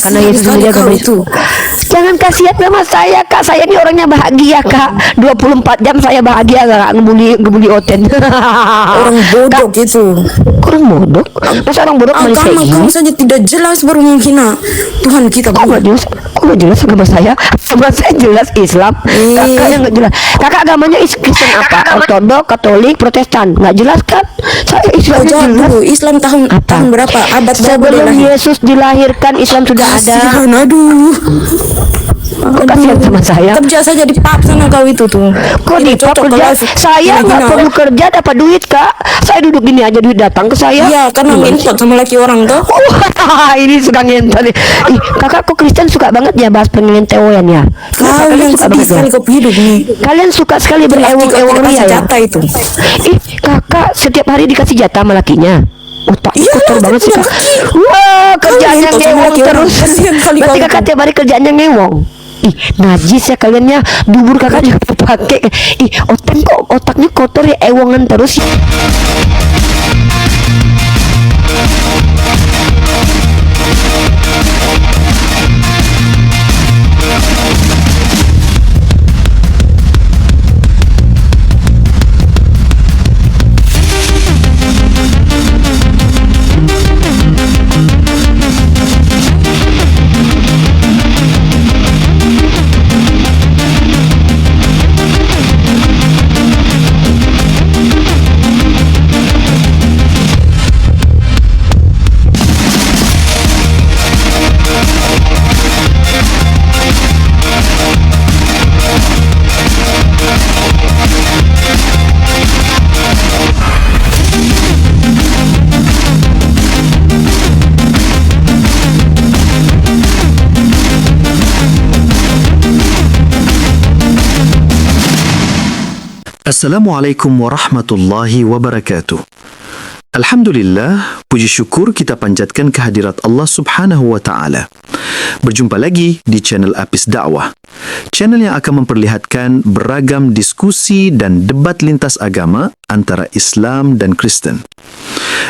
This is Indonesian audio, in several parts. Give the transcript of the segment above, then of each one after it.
karena Yesus sekali menjaga kau Yesus. itu. Jangan kasihan sama saya, Kak. Saya ini orangnya bahagia, Kak. 24 jam saya bahagia, Kak. Ngebully Oten. Orang bodoh gitu. Orang bodoh? Masa orang bodoh manis kayak Agama gini? kau saja tidak jelas baru menghina Tuhan kita. Kok nggak jelas? Kok nggak jelas agama saya? Agama saya jelas Islam. Kakak yang nggak jelas. Kakak agamanya Kristen apa? Ortodok, Katolik, Protestan. Nggak jelas kan? Saya Kau Islamnya jawab jelas. dulu, Islam tahun berapa? Abad berapa dia Sebelum lahir? Yesus dilahirkan Islam sudah ada. Kasihan, aduh. Kok kasihan sama saya? Kerja saja di pub sana kau itu tuh. Kok di Tidak cocok kerja? kalau Saya nggak gini-gini. perlu kerja dapat duit, Kak. Saya duduk gini aja duit datang ke saya. Iya, karena Gimana ngentot sama laki orang tuh. Wah, ini suka ngentot nih. Ih, kakak kok Kristen suka banget ya bahas pengenteoan ya. Kenapa Kau kalian yang suka sedih banget ya? sekali kau hidup nih. Kalian suka sekali Laki kau berewong-ewong tidak ria kasih ya. jatah itu. Ih, kakak setiap hari dikasih jatah sama lakinya. Otak Iyalah, kotor banget sih, tidak Kak. laki. Wah, kerjaannya ngentot sama ngewong laki orang. terus. Kasihan kali Berarti kau kakak itu. tiap hari kerjaannya ngewong. Ih, najis ya kaliannya. Bubur kakak juga pakai. Ih, otak kok otaknya kotor ya, ewongan terus. Assalamualaikum warahmatullahi wabarakatuh. Alhamdulillah, puji syukur kita panjatkan kehadirat Allah Subhanahu wa taala. Berjumpa lagi di channel Apis Dakwah. Channel yang akan memperlihatkan beragam diskusi dan debat lintas agama antara Islam dan Kristen.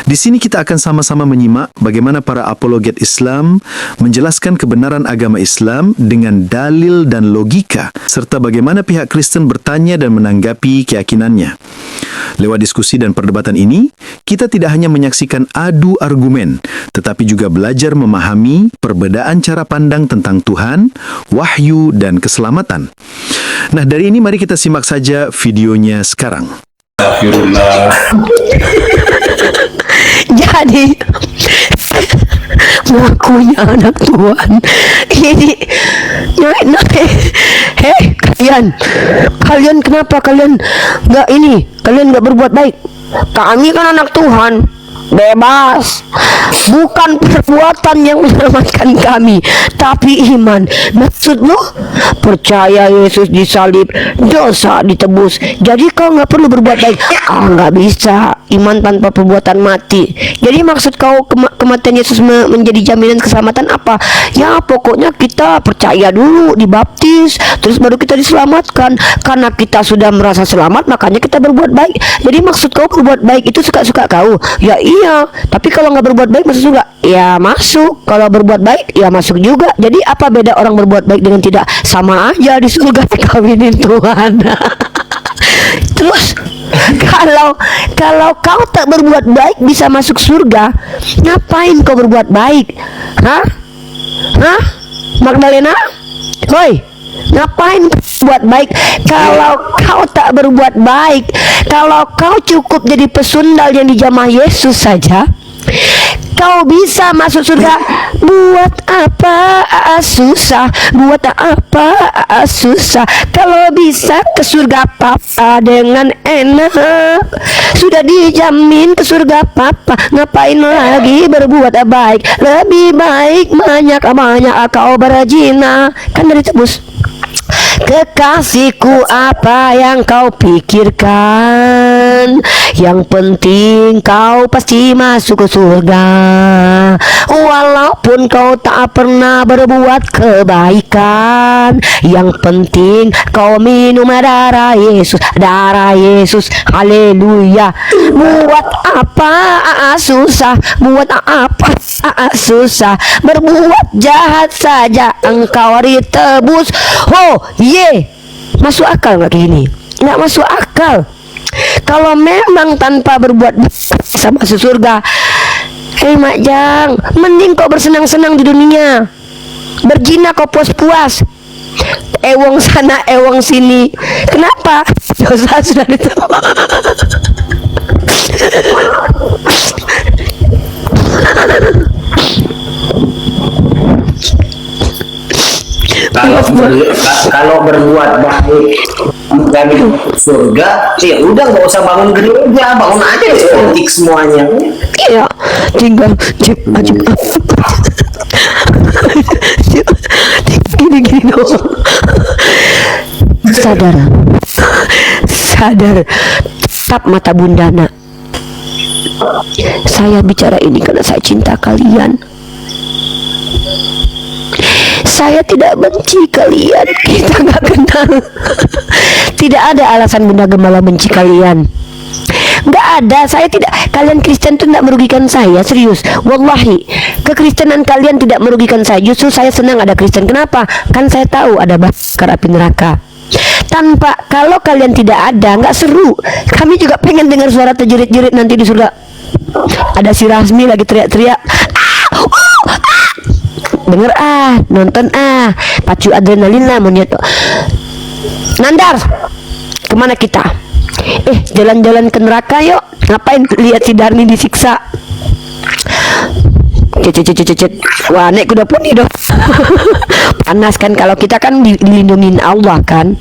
Di sini kita akan sama-sama menyimak bagaimana para apologet Islam menjelaskan kebenaran agama Islam dengan dalil dan logika, serta bagaimana pihak Kristen bertanya dan menanggapi keyakinannya. Lewat diskusi dan perdebatan ini, kita tidak hanya menyaksikan adu argumen, tetapi juga belajar memahami perbedaan cara pandang tentang Tuhan, wahyu, dan keselamatan. Nah, dari ini mari kita simak saja videonya sekarang. Astagfirullah. Jadi mengakunya anak Tuhan ini naik. Hei kalian kenapa kalian nggak berbuat baik? Kami kan anak Tuhan, bebas. Bukan perbuatan yang menyelamatkan kami, tapi iman. Maksud lu percaya Yesus disalib, dosa ditebus, jadi kau nggak perlu berbuat baik. Nggak bisa. Iman tanpa perbuatan mati. Jadi maksud kau kematian Yesus menjadi jaminan keselamatan apa? Ya pokoknya kita percaya dulu, dibaptis, terus baru kita diselamatkan. Karena kita sudah merasa selamat, makanya kita berbuat baik. Jadi maksud kau berbuat baik itu suka-suka kau? Ya iya. Tapi kalau nggak berbuat baik masuk surga? Ya masuk. Kalau berbuat baik ya masuk juga. Jadi apa beda orang berbuat baik dengan tidak? Sama aja di surga dikawinin Tuhan. Terus kalau kau tak berbuat baik bisa masuk surga, ngapain kau berbuat baik? Hah? Magdalena? Hoi, ngapain buat baik kalau kau tak berbuat baik? Kalau kau cukup jadi pesundal yang dijamah Yesus saja, kau bisa masuk surga. Buat apa susah? Buat apa susah? Kalau bisa ke surga papa dengan enak, sudah dijamin ke surga papa. Ngapain lagi berbuat baik? Lebih baik banyak kau berzina, kan dari tebus. Kekasihku, apa yang kau pikirkan? Yang penting kau pasti masuk ke surga. Walaupun kau tak pernah berbuat kebaikan, yang penting kau minum darah Yesus, darah Yesus. Haleluya. Buat apa susah, buat apa susah, berbuat jahat saja engkau ditebus. Oh ye, masuk akal nggak gini? Nggak masuk akal. Kalau memang tanpa berbuat bisa masuk surga, hei Mak Jang, mending kau bersenang-senang di dunia, berzina kau puas-puas, ewong sana ewong sini. Kenapa? Dosa sudah ditebus. Kalau berbuat baik kami surga, ya udah nggak usah bangun gereja, bangun aja politik semuanya. Iya, tinggal gini doang. Sadar, tatap mata Bunda Nak. Saya bicara ini karena saya cinta kalian. Saya tidak benci kalian, kita nggak kenal. Tidak ada alasan Bunda Gembala benci kalian. Nggak ada, saya tidak. Kalian Kristen itu tidak merugikan saya, serius. Wallahi, kekristenan kalian tidak merugikan saya. Justru saya senang ada Kristen. Kenapa? Kan saya tahu ada bakar api neraka. Tanpa, kalau kalian tidak ada, nggak seru. Kami juga pengen dengar suara terjerit-jerit nanti di surga. Ada si Rasmi lagi teriak-teriak. Denger nonton pacu adrenalin lah monyet. Nandar, kemana kita? Jalan-jalan ke neraka yuk. Ngapain lihat si Darni disiksa? Cecet. Wah, naik kuda poni dong. Panas kan, kalau kita kan dilindungin Allah kan.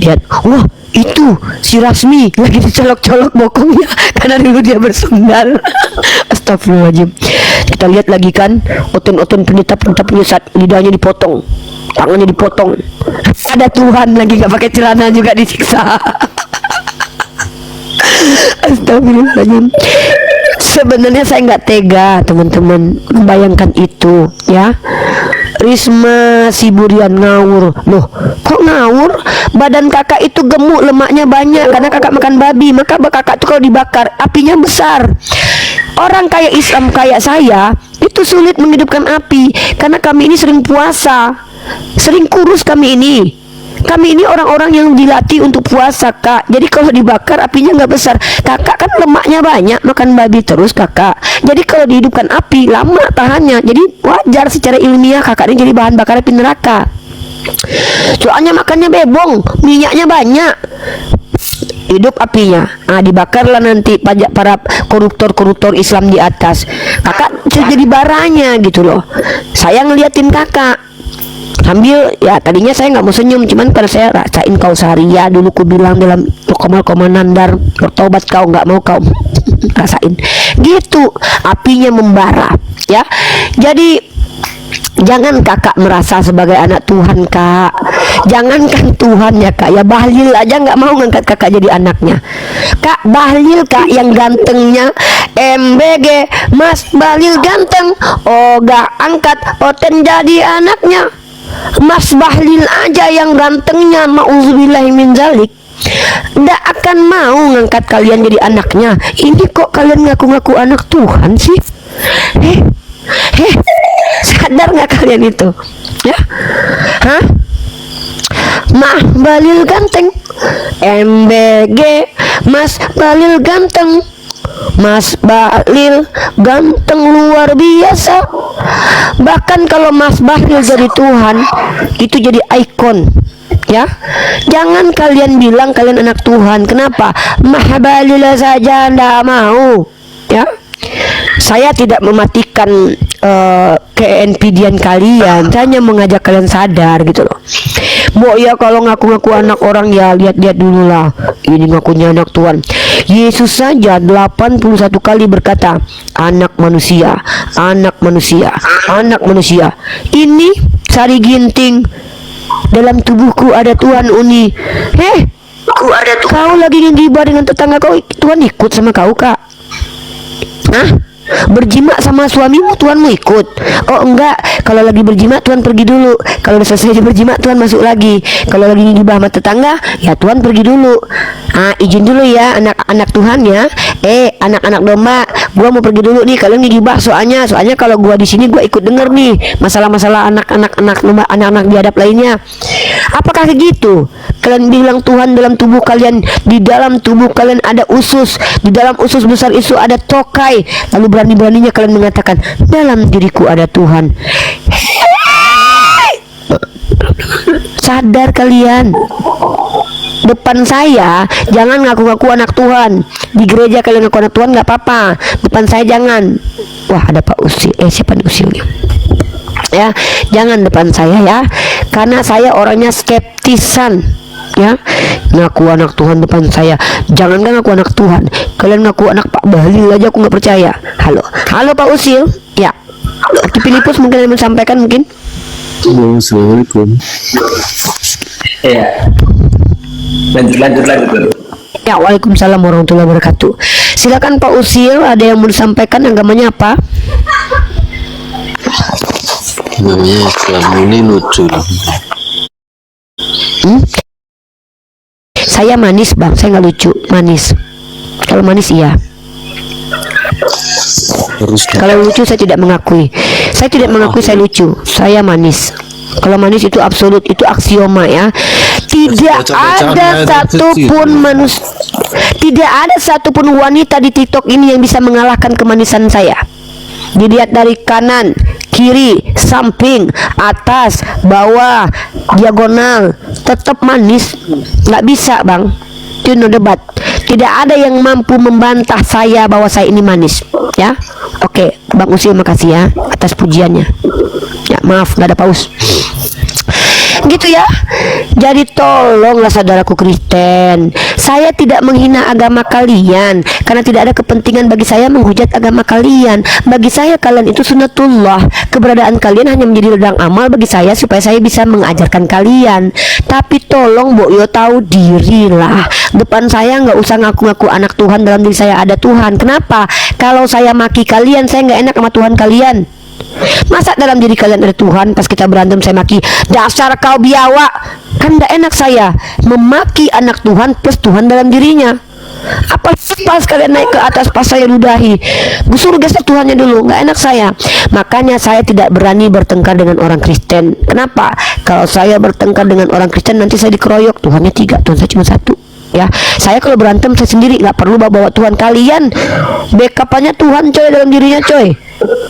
Lihat, wah itu si Rasmi lagi dicolok-colok bokongnya karena dulu dia bersundal. Astagfirullahaladzim. Kita lihat lagi kan, oton-oton pendeta penyesat, lidahnya dipotong, tangannya dipotong. Ada Tuhan lagi gak pakai celana juga disiksa. Astagfirullahaladzim. Sebenarnya saya nggak tega teman-teman membayangkan itu ya. Risma Siburian ngawur. Loh, kok ngawur? Badan kakak itu gemuk, lemaknya banyak karena kakak makan babi. Maka kakak tuh kalau dibakar apinya besar. Orang kayak Islam kayak saya itu sulit menghidupkan api karena kami ini sering puasa, sering kurus kami ini. Kami ini orang-orang yang dilatih untuk puasa, Kak. Jadi kalau dibakar apinya nggak besar. Kakak kan lemaknya banyak, makan babi terus kakak. Jadi kalau dihidupkan api lama tahannya. Jadi wajar secara ilmiah kakak ini jadi bahan bakar api neraka. Soalnya makannya bebong, minyaknya banyak. Hidup apinya, dibakarlah nanti pajak para koruptor Islam di atas. Kakak jadi baranya gitu loh. Saya ngeliatin kakak sambil ya, tadinya saya nggak mau senyum, cuman karena saya rasain kau Saria dulu ku bilang dalam Nandar, bertobat kau, nggak mau kau rasain gitu, apinya membara ya. Jadi jangan kakak merasa sebagai anak Tuhan, Kak. Jangankan Tuhan ya, Kak, ya Bahlil aja nggak mau ngangkat kakak jadi anaknya. Kak Bahlil, Kak, yang gantengnya MBG Mas Bahlil ganteng, gak angkat Oten jadi anaknya. Mas Bahlil aja yang gantengnya, ma'udzubillahi min zalik, nggak akan mau ngangkat kalian jadi anaknya. Ini kok kalian ngaku-ngaku anak Tuhan sih? Sadar nggak kalian itu? Ya, Mas Bahlil ganteng, MBG Mas Bahlil ganteng, Mas Bahlil ganteng luar biasa. Bahkan kalau Mas Bahlil jadi Tuhan, itu jadi ikon ya. Jangan kalian bilang kalian anak Tuhan. Kenapa? Mas Bahlil saja ndak mau ya. Saya tidak mematikan ke-NPD-an kalian, saya hanya mengajak kalian sadar gitu loh. Mau ya kalau ngaku-ngaku anak orang ya lihat-lihat dulu lah, ini ngakunya anak Tuhan. Yesus saja 81 kali berkata anak manusia, anak manusia, anak manusia. Ini Sari Ginting, dalam tubuhku ada Tuhan Uni. Kau lagi ngegibah dengan tetangga kau, Tuhan ikut sama kau, Kak? Berjima sama suamimu Tuhanmu ikut? Oh enggak, kalau lagi berjima Tuhan pergi dulu. Kalau udah selesai berjima Tuhan masuk lagi. Kalau lagi ngibah sama tetangga ya Tuhan pergi dulu. Izin dulu ya anak-anak Tuhan ya. Anak-anak domba, gua mau pergi dulu nih, kalian ngibah soalnya kalau gua di sini gua ikut denger nih masalah-masalah anak-anak domba, anak-anak biadab lainnya. Apakah kayak gitu? Kalian bilang Tuhan dalam tubuh kalian, di dalam tubuh kalian ada usus, di dalam usus besar itu ada tokai, lalu berani-beraninya kalian mengatakan dalam diriku ada Tuhan. Sadar kalian. Depan saya jangan ngaku-ngaku anak Tuhan. Di gereja kalian ngaku anak Tuhan nggak apa-apa. Depan saya jangan. Wah, ada Pak Usil. Siapa nih Usilnya? Ya, jangan depan saya ya. Karena saya orangnya skeptisan. Ya, ngaku anak Tuhan depan saya. Jangankan ngaku anak Tuhan, kalian ngaku anak Pak Bahlil aja aku nggak percaya. Halo Pak Usil. Ya, Aki Filipus mungkin yang menyampaikan mungkin. Assalamualaikum. Iya. Lanjut. Ya, waalaikumsalam warahmatullahi wabarakatuh. Silakan Pak Usil, ada yang mau disampaikan, agamanya apa? Namanya kamu ini lucu. Saya manis bang, saya nggak lucu, manis. Kalau manis iya. Terus Kalau lucu saya tidak mengakui. Saya tidak mengakui saya lucu. Saya manis. Kalau manis itu absolut, itu aksioma ya. Tidak ada satupun manusia, tidak ada satupun wanita di TikTok ini yang bisa mengalahkan kemanisan saya. Dilihat dari kanan, kiri, samping, atas, bawah, diagonal, tetap manis. Nggak bisa bang, itu no debat. Tidak ada yang mampu membantah saya bahwa saya ini manis. Ya, oke, Bang Usil makasih ya atas pujiannya. Ya maaf nggak ada paus. Gitu ya. Jadi tolonglah saudaraku Kristen, saya tidak menghina agama kalian karena tidak ada kepentingan bagi saya menghujat agama kalian. Bagi saya kalian itu sunnatullah. Keberadaan kalian hanya menjadi ladang amal bagi saya supaya saya bisa mengajarkan kalian. Tapi tolong Boyo tahu dirilah. Depan saya nggak usah ngaku-ngaku anak Tuhan, dalam diri saya ada Tuhan. Kenapa? Kalau saya maki kalian, saya nggak enak sama Tuhan kalian. Masa dalam diri kalian ada Tuhan, pas kita berantem saya maki dasar kau biawak, kan gak enak saya memaki anak Tuhan plus Tuhan dalam dirinya. Apa pas kalian naik ke atas pas saya ludahi busur geser Tuhannya dulu, gak enak saya. Makanya saya tidak berani bertengkar dengan orang Kristen. Kenapa? Kalau saya bertengkar dengan orang Kristen nanti saya dikeroyok. Tuhannya 3, Tuhan saya cuma 1. Ya, saya kalau berantem saya sendiri, nggak perlu bawa Tuhan kalian. Backupannya Tuhan coy dalam dirinya coy.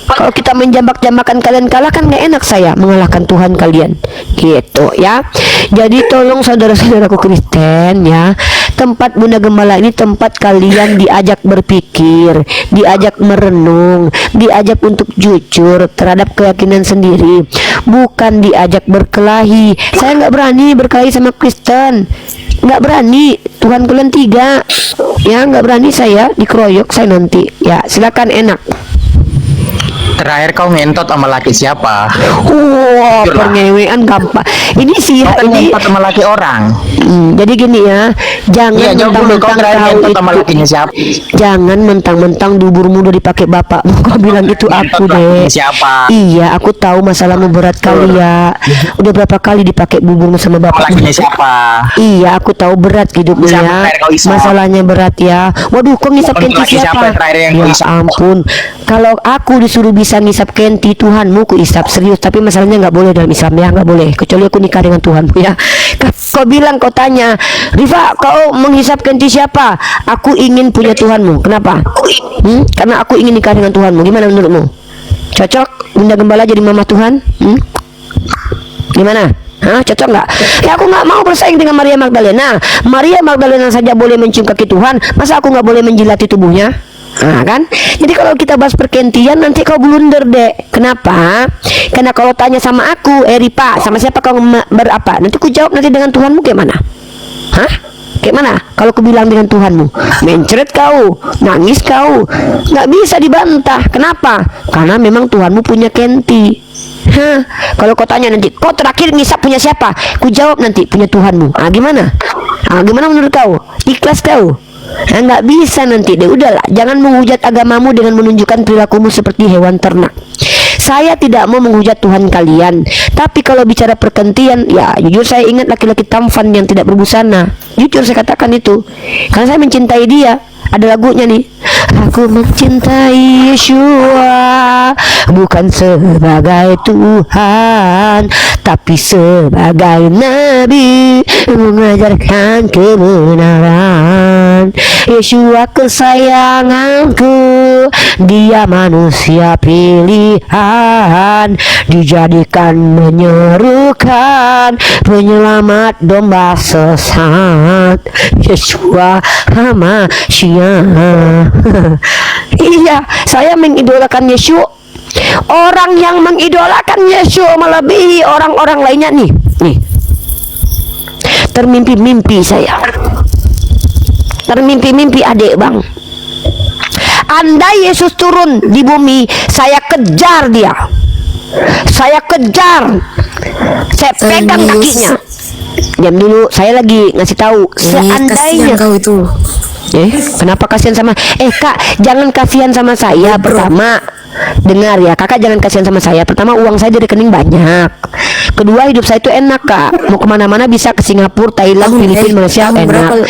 Kalau kita menjambak-jambakan kalian kalah kan nggak enak saya mengalahkan Tuhan kalian. Gitu ya. Jadi tolong saudara-saudaraku Kristen ya, tempat Bunda Gembala ini tempat kalian diajak berpikir, diajak merenung, diajak untuk jujur terhadap keyakinan sendiri, bukan diajak berkelahi. Saya nggak berani berkelahi sama Kristen. Nggak berani, Tuhan kalian 3 ya, nggak berani saya dikeroyok saya nanti ya. Silakan enak. Terakhir kau ngentot sama laki siapa? Wah, pernyewean gampang. Ini sih ya, Kau kan ini ngentot sama laki orang. jadi gini ya, jangan Iya, jawab dulu. Kau mentang-mentang terakhir tahu ngentot sama itu. lakinya siapa? Jangan mentang-mentang duburmu udah dipakai bapak. Kau bilang itu aku deh. Siapa? Iya, aku tahu masalahmu berat kali ya. Udah berapa kali dipakai buburmu sama bapak? Lakinya siapa? Iya, aku tahu berat hidupmu Siapa ya. terakhir kau isap? Masalahnya berat ya. Waduh, kok ngisap Untuk kenti laki siapa siapa? terakhir yang kau Ya isap? ampun. Kalau aku disuruh bisa ngisap kenti Tuhanmu, ku isap serius. Tapi masalahnya nggak boleh dalam Islam ya, nggak boleh. Kecuali aku nikah dengan Tuhanmu ya. Kau bilang, kau tanya, Rifa, kau menghisap kenti siapa? Aku ingin punya Tuhanmu. Kenapa? Karena aku ingin nikah dengan Tuhanmu. Gimana menurutmu? Cocok Bunda Gembala jadi mama Tuhan? Gimana? Hah, cocok nggak? Ya aku nggak mau bersaing dengan Maria Magdalena. Maria Magdalena saja boleh mencium kaki Tuhan, masa aku nggak boleh menjilati tubuhnya? Nah kan? Jadi kalau kita bahas perkentian nanti kau blunder deh. Kenapa? Karena kalau tanya sama aku, Ripa, sama siapa kau berapa? Nanti ku jawab nanti dengan Tuhanmu kayak mana? Hah? Kayak mana? Kalau ku bilang dengan Tuhanmu, mencret kau, nangis kau, nggak bisa dibantah. Kenapa? Karena memang Tuhanmu punya kenti. Hah? Kalau kau tanya nanti, kau terakhir ngisap punya siapa? Ku jawab nanti punya Tuhanmu. Ah gimana? Ah gimana menurut kau? Ikhlas kau? Nah, nggak bisa nanti deh. Udahlah, jangan menghujat agamamu dengan menunjukkan perilakumu seperti hewan ternak. Saya tidak mau menghujat Tuhan kalian, tapi kalau bicara pergantian, ya jujur saya ingat laki-laki tampan yang tidak berbusana. Jujur saya katakan itu, karena saya mencintai dia. Ada lagunya nih, aku mencintai Yeshua bukan sebagai Tuhan, tapi sebagai Nabi mengajarkan kebenaran. Yeshua kesayanganku, dia manusia pilihan, dijadikan menyerukan penyelamat domba sesat. Yeshua Hamashiach. Iya, saya mengidolakan Yesus. Orang yang mengidolakan Yesus melebihi orang-orang lainnya nih. Termimpi-mimpi saya. Termimpi-mimpi adik bang. Andai Yesus turun di bumi, saya kejar dia. Saya kejar. Saya pegang kakinya. Diam dulu, saya lagi ngasih tahu. Seandainya kau itu. Kenapa kasihan sama Kak, jangan kasihan sama saya. Pertama, dengar ya, kakak jangan kasihan sama saya. Pertama, uang saya di rekening banyak. Kedua, hidup saya itu enak kak. Mau kemana-mana bisa, ke Singapura, Thailand, Filipina, Malaysia, enak.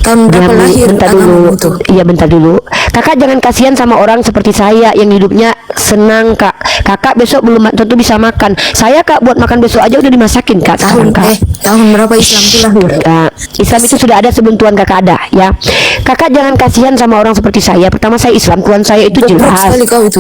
Tahun berapa lahir bentar dulu. itu? Iya bentar dulu. Kakak jangan kasihan sama orang seperti saya yang hidupnya senang kak. Kakak besok belum tentu bisa makan. Saya kak buat makan besok aja udah dimasakin kak. Tahun Kak. tahun berapa Islam itu lahir? Islam itu sudah ada sebelum Tuhan kakak ada ya. Kakak jangan kasihan sama orang seperti saya. Pertama saya Islam, Tuhan saya itu Goblok jelas. sekali kau itu.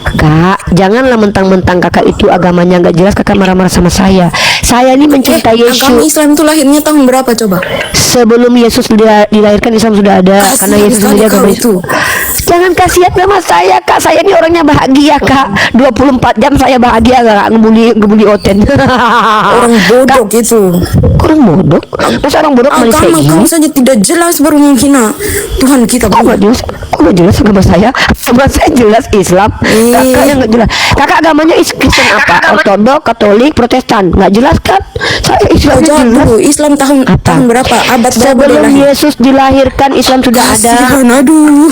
Kak, janganlah mentang-mentang kakak itu agamanya nggak jelas kakak marah-marah sama saya. Saya ini mencintai Yesus. Agama Islam itu lahirnya tahun berapa coba? Sebelum Yesus dilahirkan Islam sudah ada. Karena Yesus sekali sendiri agama kau itu. Jangan kasihan sama saya kak. Saya ini orangnya bahagia kak. 24 jam saya bahagia nggak ngebully oten. Orang bodoh gitu. Orang bodoh? Masa orang bodoh manis kayak Agama gini? kau saja tidak jelas baru menghina Tuhan kita. Kok nggak jelas? Kok nggak jelas agama saya? Agama saya jelas Islam. Kakak yang nggak jelas. Kakak agamanya Kristen apa? Ortodok, Katolik, Protestan? Nggak jelas kan? Saya Islam Jawab jelas. dulu, Islam tahun berapa? Abad berapa Sebelum dia lahir? Yesus dilahirkan Islam sudah ada. Kasihan, aduh.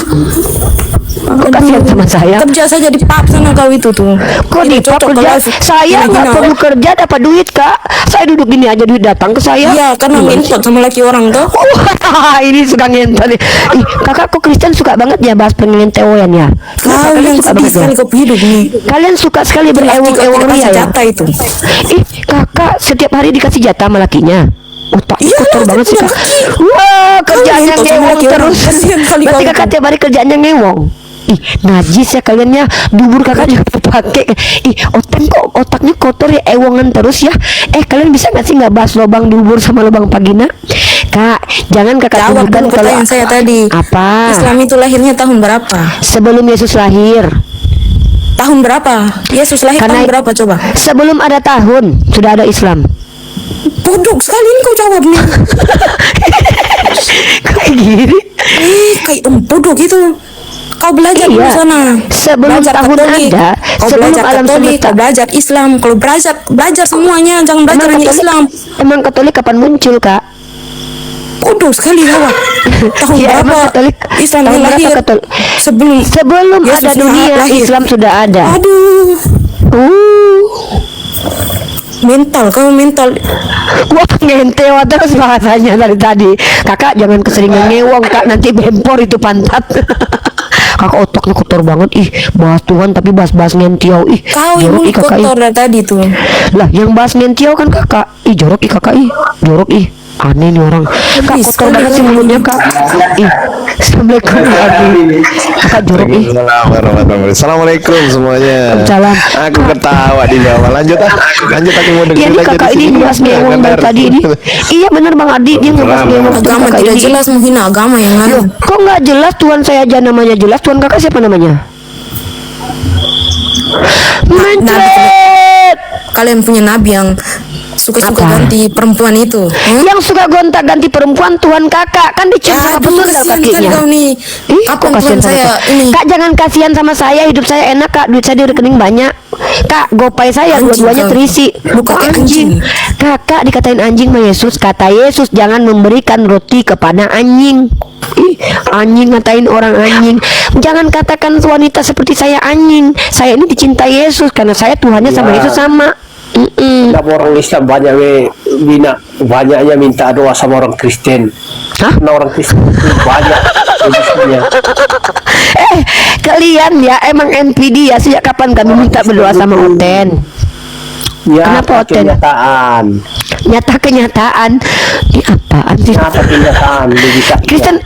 Kok kasihan sama saya? Kerja saja di pub sana kau itu tuh. Kok di pub kerja? Saya nggak perlu kerja dapat duit kak. Saya duduk gini aja duit datang ke saya. Iya, karena ngentot sama laki orang tuh. Wah, ini suka ngentot nih. Ih, kakak kok Kristen suka banget ya bahas pengenteoyan ya. Kenapa Kau kalian yang suka sedih banget ya? sekali kau hidup nih. Kalian suka sekali berewong-ewong Tidak ria kasih ya. jatah itu. Ih, kakak setiap hari dikasih jatah sama lakinya. Otaknya Iyalah, kotor banget sih punya kak. laki. Wah, kerjaannya ngentot sama ngewong laki orang. terus. Kasihan kali Berarti kau kakak itu. tiap hari kerjaannya ngewong. Ih, najis ya kaliannya. Dubur kakak juga pakai. Ih, otaknya kotor ya, ewongan terus ya. Kalian bisa nggak sih nggak bahas lubang dubur sama lubang vagina? Kak, jangan kakak Jawab tunjukkan dulu kalau pertanyaan saya tadi. apa? Islam itu lahirnya tahun berapa? Sebelum Yesus lahir. Tahun berapa? Yesus lahir Karena- tahun berapa coba? Sebelum ada tahun sudah ada Islam. Bodoh sekali ini kau jawab nih. Kayak gini. Kayak bodoh gitu. Kau belajar di Iya. sana. Sebelum Belajar tahun Katolik. ada, Kau sebelum belajar alam Katolik, semesta. kau belajar Islam. Kalau belajar semuanya, jangan belajar hanya Islam. Emang Katolik kapan muncul kak? Bodoh sekali jawab. Tahun Ya, emang berapa Katolik Islam tahun yang berapa lahir? Katolik? Sebelum ada Yesus dunia lahir. Islam sudah ada. Aduh, mental kau mental. Wah ngentewa terus bahasanya dari tadi. Kakak jangan keseringan ngewong kak, nanti bempor itu pantat. Kakak otaknya kotor banget. Ih, bahas Tuhan tapi bahas ngentiau. Ih, Kau yang jorok ih kakak ih. kotor dari tadi tuh. Lah yang bahas ngentiau kan kakak. Ih jorok ih kakak ih. Jorok ih. Aneh nih orang. Kak Habis, kotor banget sih mulutnya kak. Ih. Assalamualaikum lagi. Kakak jorok ih. Assalamualaikum semuanya. Waalaikumsalam. Aku ketawa di bawah. Lanjut aku mau Iya dengerin nih aja kakak di ini sini. bahas ngewong dari tadi ini. Iya bener bang Adi, dia ngebahas ngewong tentang Agama kakak tidak ini. jelas menghina agama yang lain. Loh, kok nggak jelas Tuhan saya aja namanya jelas, Tuhan kakak siapa namanya? Mencret. Kalian punya nabi yang suka-suka Apa? ganti perempuan itu. Yang suka gonta-ganti perempuan Tuhan kakak kan dicium sama Aduh, pesundal kasihan sekali kakinya. kau nih. Ih, Kapan kok kasihan Tuhan sama saya kak? ini? Kak jangan kasihan sama saya, hidup saya enak kak, duit saya di rekening banyak. Kak, gopay saya Anjing, dua-duanya kau. terisi. Lu Kok kayak anjing? anjing. Kakak dikatain anjing sama Yesus. Kata Yesus jangan memberikan roti kepada anjing. Ih, anjing ngatain orang anjing. Jangan katakan wanita seperti saya anjing. Saya ini dicintai Yesus karena saya Tuhannya sama Ya. Yesus sama. Kenapa orang Islam banyaknya minta doa sama orang Kristen? Hah? Karena orang Kristen itu banyak jenisnya. Kalian ya emang NPD ya. Sejak kapan kami minta berdoa sama Oten? Ya, Kenapa, Oten? kenyataan. Nyata kenyataan. Ini apaan sih? Nyata kenyataan. Bisa Kristen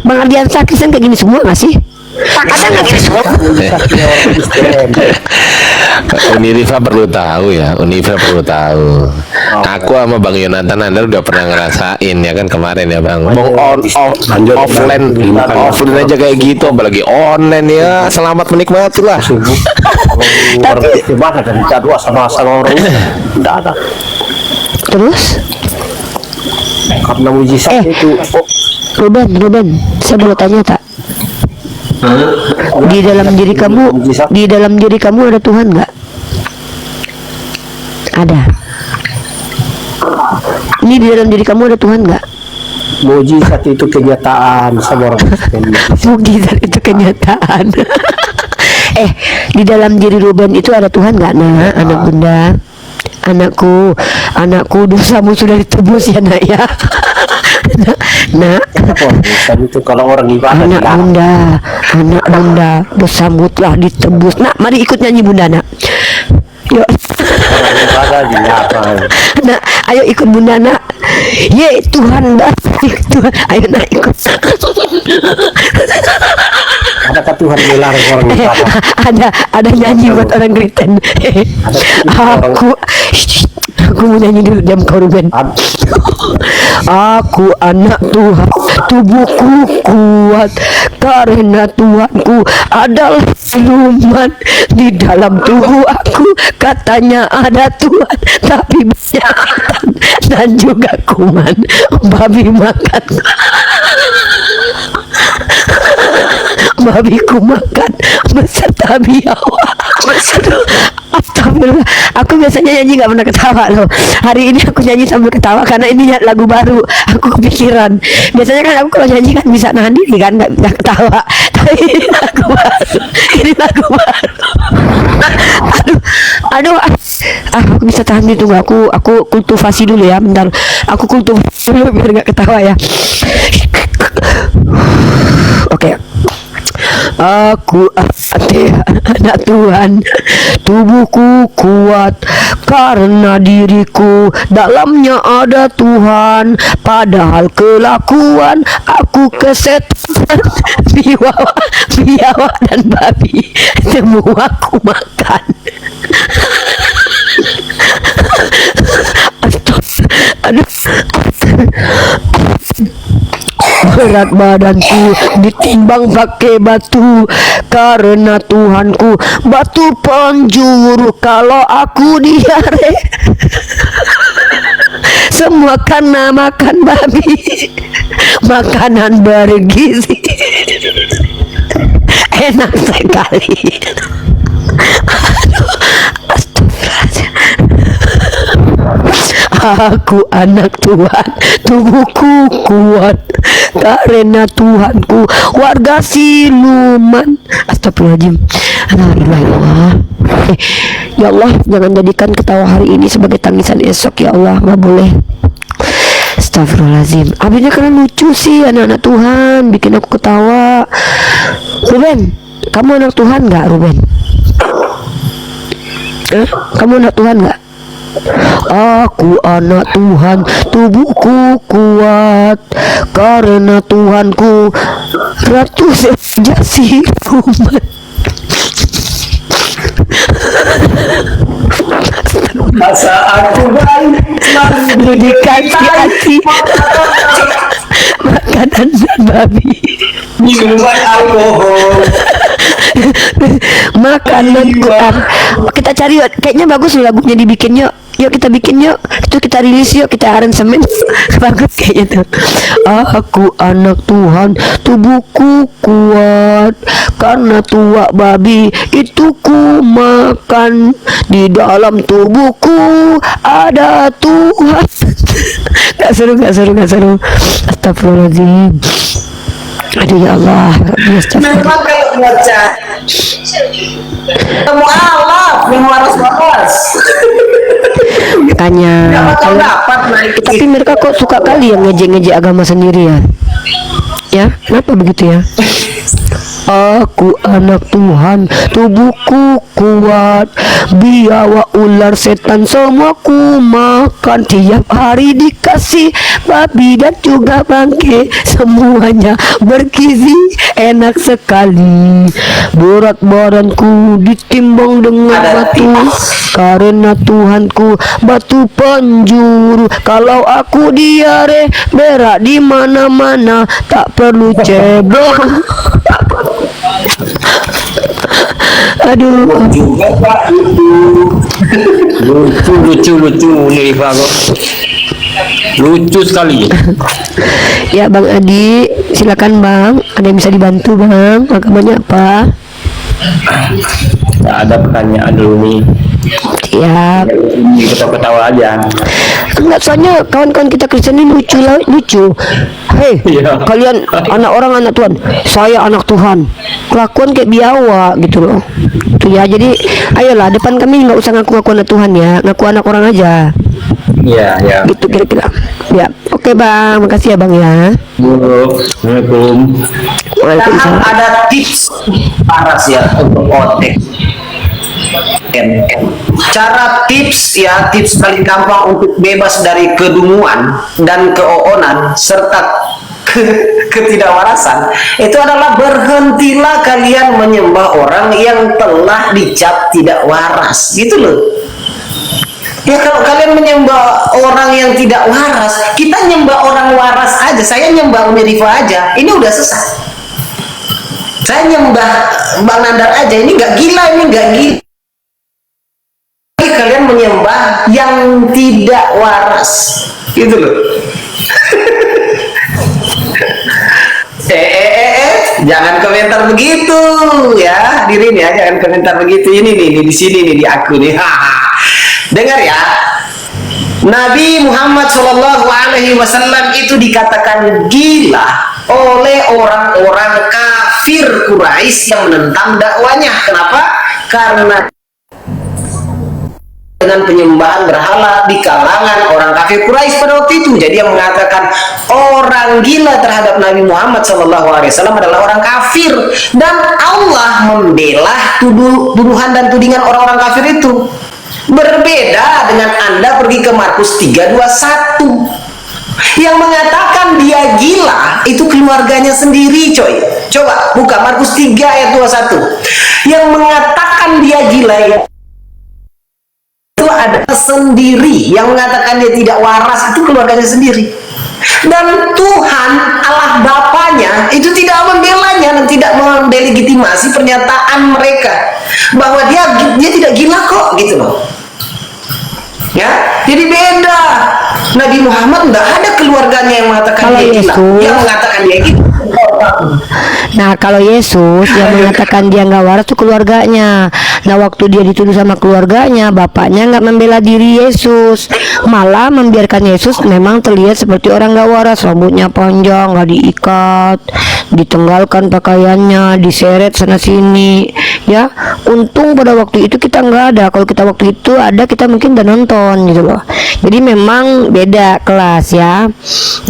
Bang Ardiansa Kristen kayak gini semua gak sih? Ada nggak sih semua? orang Kristen. Unirifa perlu tahu ya, Unirifa perlu tahu. Aku sama Bang Yonatan Anda udah pernah ngerasain ya kan kemarin ya Bang. Mau offline aja kayak gitu, apalagi online ya. Selamat menikmati lah. Orang Kristen mana dan minta doa sama orang itu? Tidak ada. Terus? Karena mujizat itu. Ruben, saya boleh tanya tak? Di dalam diri kamu ada Tuhan nggak? Ada. Ini di dalam diri kamu ada Tuhan nggak? Mujizat itu kenyataan sama orang Kristen. Mujizat itu kenyataan. Di dalam diri Ruben itu ada Tuhan nggak, nak? Anak bunda, anakku dosamu sudah ditebus ya, nak ya. Nak, Mujizat itu kalau orang ibadah anak bunda, dosamu telah ditebus. Nak, mari ikut nyanyi bunda, nak. Yuk. orang ibadah dilakukan. Nak, ayo ikut bunda, nak. Ye, Tuhan baik, Tuhan. Ayo nak ikut. Adakah Tuhan melarang orang ibadah? Ada nyanyi buat orang Kristen. Aku mau nyanyi dulu, diam kau Ruben. Aku anak Tuhan, tubuhku kuat karena Tuhanku adalah siluman di dalam tubuh aku. Katanya ada Tuhan, tapi banyak dan juga kuman. Babi makan. Babiku makan beserta biawak. Astagfirullah. Aku biasanya nyanyi gak pernah ketawa loh. Hari ini aku nyanyi sambil ketawa karena ini lagu baru. Aku kepikiran. Biasanya kan aku kalau nyanyi kan bisa nahan diri kan, gak ketawa. Tapi ini lagu baru. Ini lagu baru. Aduh. Aku bisa tahan diri, tunggu aku kultivasi dulu ya, bentar. Aku kultivasi dulu biar gak ketawa ya. Oke. Aku anak Tuhan, tubuhku kuat karena diriku dalamnya ada Tuhan. Padahal kelakuan aku kesetan, biawak dan babi semua aku makan. Aduh. Berat badanku ditimbang pakai batu karena Tuhanku batu penjuru kalau aku diare. Semua karena makan babi, makanan bergizi. Enak sekali. Aku anak Tuhan, tubuhku kuat karena Tuhanku warga siluman. Astagfirullahaladzim. La ilaha illallah. Ya Allah, jangan jadikan ketawa hari ini sebagai tangisan esok ya Allah, nggak boleh. Astagfirullahaladzim. Abisnya karena lucu sih anak-anak Tuhan, bikin aku ketawa. Ruben, kamu anak Tuhan nggak, Ruben? Kamu anak Tuhan nggak? Aku anak Tuhan, tubuhku kuat karena Tuhanku Ratu Sejasi Rumen. Masa aku baik dikasih hati makanan dan babi, minuman alkohol. makanan Quran. Kita cari yuk, kayaknya bagus loh lagunya dibikin yuk. Yuk kita bikin yuk. Itu kita rilis yuk, kita aransemen. Bagus kayaknya tuh. Aku anak Tuhan, tubuhku kuat karena tuak babi itu ku makan. Di dalam tubuhku ada Tuhan. Gak seru. Astagfirullahaladzim. Aduh ya Allah, Memang kalau baca kamu Allah yang waras-waras. Makanya Kalau dapat naik tapi mereka kok suka kali yang ngejek-ngejek agama sendiri ya. Ya, kenapa begitu ya? Aku anak Tuhan, tubuhku kuat, biawa ular setan semua ku makan. Tiap hari dikasih babi dan juga bangke, semuanya bergizi enak sekali. Berat badanku ditimbang dengan batu, karena Tuhanku batu penjuru. Kalau aku diare berak di mana-mana, tak perlu cebong. Aduh, juga Pak Lucu nih Rifa kok. Lucu sekali. ya Bang Adi, silakan Bang. Ada yang bisa dibantu Bang? Agamanya apa? Nggak ada pertanyaan dulu nih. Siap. Kita ketawa aja. Enggak, soalnya kawan-kawan kita Kristen ini lucu. Hei, Iya. kalian anak orang anak Tuhan, saya anak Tuhan. Kelakuan kayak biawa gitu loh. Itu ya, jadi ayolah depan kami nggak usah ngaku-ngaku anak Tuhan ya, ngaku anak orang aja. Iya. Gitu kira-kira. Ya, oke Bang, makasih ya Bang ya. Assalamualaikum. Waalaikumsalam. ada tips paras ya untuk otek. Cara tips paling gampang untuk bebas dari kedunguan dan keoonan serta ketidakwarasan itu adalah berhentilah kalian menyembah orang yang telah dicap tidak waras, gitu loh. Ya kalau kalian menyembah orang yang tidak waras, kita nyembah orang waras aja. Saya nyembah Umi Rifa aja, ini udah sesat. Saya nyembah Bang Nandar aja, ini nggak gila, kalian menyembah yang tidak waras, gitu loh. Jangan komentar begitu ya, hadirin ya, jangan komentar begitu. Ini nih di sini nih di aku nih. Dengar ya, Nabi Muhammad SAW itu dikatakan gila oleh orang-orang kafir Quraisy yang menentang dakwanya. Kenapa? Karena dengan penyembahan berhala di kalangan orang kafir Quraisy pada waktu itu. Jadi yang mengatakan orang gila terhadap Nabi Muhammad SAW adalah orang kafir, dan Allah membela tuduhan dan tudingan orang-orang kafir itu. Berbeda dengan Anda pergi ke Markus 3:21 yang mengatakan dia gila itu keluarganya sendiri, coy. Coba buka Markus 3 ayat 21. Yang mengatakan dia gila ya itu ada sendiri, yang mengatakan dia tidak waras itu keluarganya sendiri. Dan Tuhan Allah Bapanya itu tidak membelanya dan tidak mendelegitimasi pernyataan mereka bahwa dia tidak gila kok, gitu loh. Ya, jadi beda. Nabi Muhammad tidak ada keluarganya yang mengatakan Kalau dia gila, Yesus, yang mengatakan dia gila. nah kalau Yesus yang mengatakan dia nggak waras tuh keluarganya. Nah waktu dia dituduh sama keluarganya, bapaknya nggak membela diri Yesus, malah membiarkan Yesus memang terlihat seperti orang nggak waras. Rambutnya panjang, nggak diikat, ditenggalkan pakaiannya, diseret sana sini. Ya, untung pada waktu itu kita nggak ada. Kalau kita waktu itu ada, kita mungkin udah nonton gitu loh. Jadi memang beda kelas ya.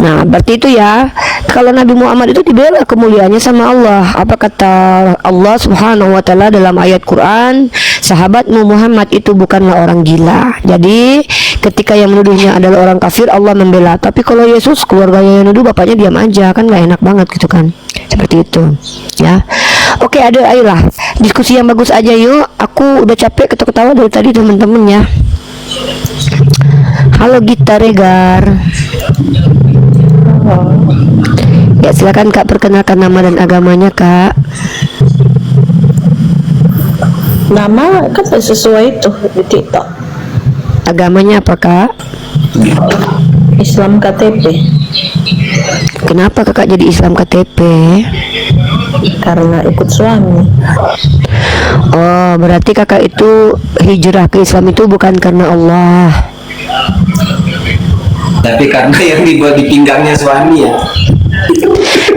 Nah berarti itu ya, kalau Nabi Muhammad itu dibela kemuliaannya sama Allah. Apa kata Allah Subhanahu wa Ta'ala dalam ayat Quran? Sahabatmu Muhammad itu bukanlah orang gila. Jadi ketika yang menuduhnya adalah orang kafir, Allah membela. Tapi kalau Yesus, keluarganya yang nuduh, bapaknya diam aja, kan nggak enak banget gitu kan. Seperti itu ya. Oke, ayolah diskusi yang bagus aja yuk. Aku udah capek ketawa-ketawa dari tadi teman-teman ya. Halo Gita Regar. Ya silakan Kak, perkenalkan nama dan agamanya Kak. Nama kan sesuai tuh di TikTok. Agamanya apa, Kak? Islam KTP. Kenapa kakak jadi Islam KTP? Karena ikut suami. Oh, berarti kakak itu hijrah ke Islam itu bukan karena Allah. Tapi karena yang dibuat di pinggangnya suami ya.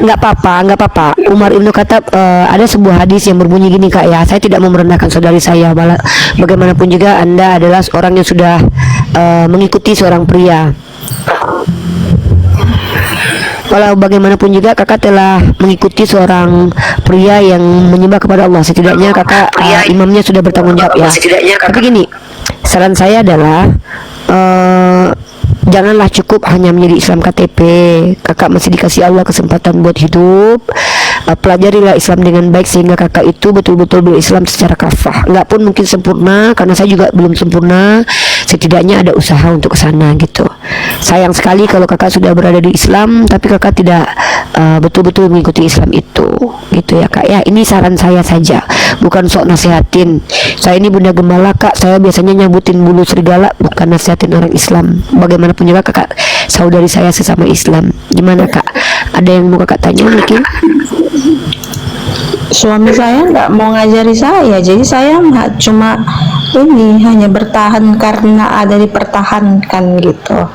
Nggak apa-apa. Umar Ibnu Khattab, ada sebuah hadis yang berbunyi gini, Kak, ya. Saya tidak mau merendahkan saudari saya. Bagaimanapun juga Anda adalah orang yang sudah mengikuti seorang pria. Walau bagaimanapun juga kakak telah mengikuti seorang pria yang menyembah kepada Allah. Setidaknya kakak imamnya sudah bertanggung jawab, ya. Tapi gini, saran saya adalah janganlah cukup hanya menjadi Islam KTP. Kakak masih dikasih Allah kesempatan buat hidup. Pelajarilah Islam dengan baik sehingga kakak itu betul-betul berislam secara kafah. Enggak pun mungkin sempurna, karena saya juga belum sempurna. Setidaknya ada usaha untuk kesana gitu. Sayang sekali kalau kakak sudah berada di Islam tapi kakak tidak betul-betul mengikuti Islam itu, gitu ya, Kak. Ya, ini saran saya saja, bukan sok nasihatin. Saya ini Bunda Gembala, Kak. Saya biasanya nyabutin bulu serigala, bukan nasihatin orang Islam. Bagaimanapun juga kakak saudari saya sesama Islam. Gimana, Kak? Ada yang mau kakak tanya mungkin? Suami saya nggak mau ngajari saya, jadi saya cuma hanya bertahan karena ada dipertahankan gitu.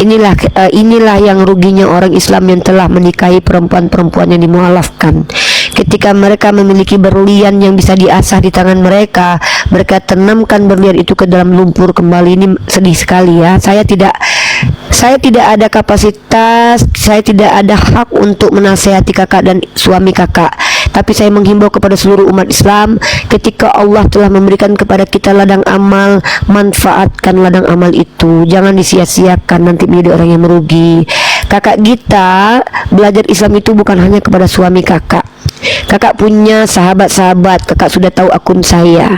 Inilah yang ruginya orang Islam yang telah menikahi perempuan-perempuan yang dimualafkan. Ketika mereka memiliki berlian yang bisa diasah di tangan mereka, mereka tanamkan berlian itu ke dalam lumpur kembali. Ini sedih sekali, ya. Saya tidak ada kapasitas, saya tidak ada hak untuk menasehati kakak dan suami kakak. Tapi saya menghimbau kepada seluruh umat Islam, ketika Allah telah memberikan kepada kita ladang amal, manfaatkan ladang amal itu. Jangan disia-siakan, nanti menjadi orang yang merugi. Kakak Gita belajar Islam itu bukan hanya kepada suami kakak. Kakak punya sahabat-sahabat, kakak sudah tahu akun saya.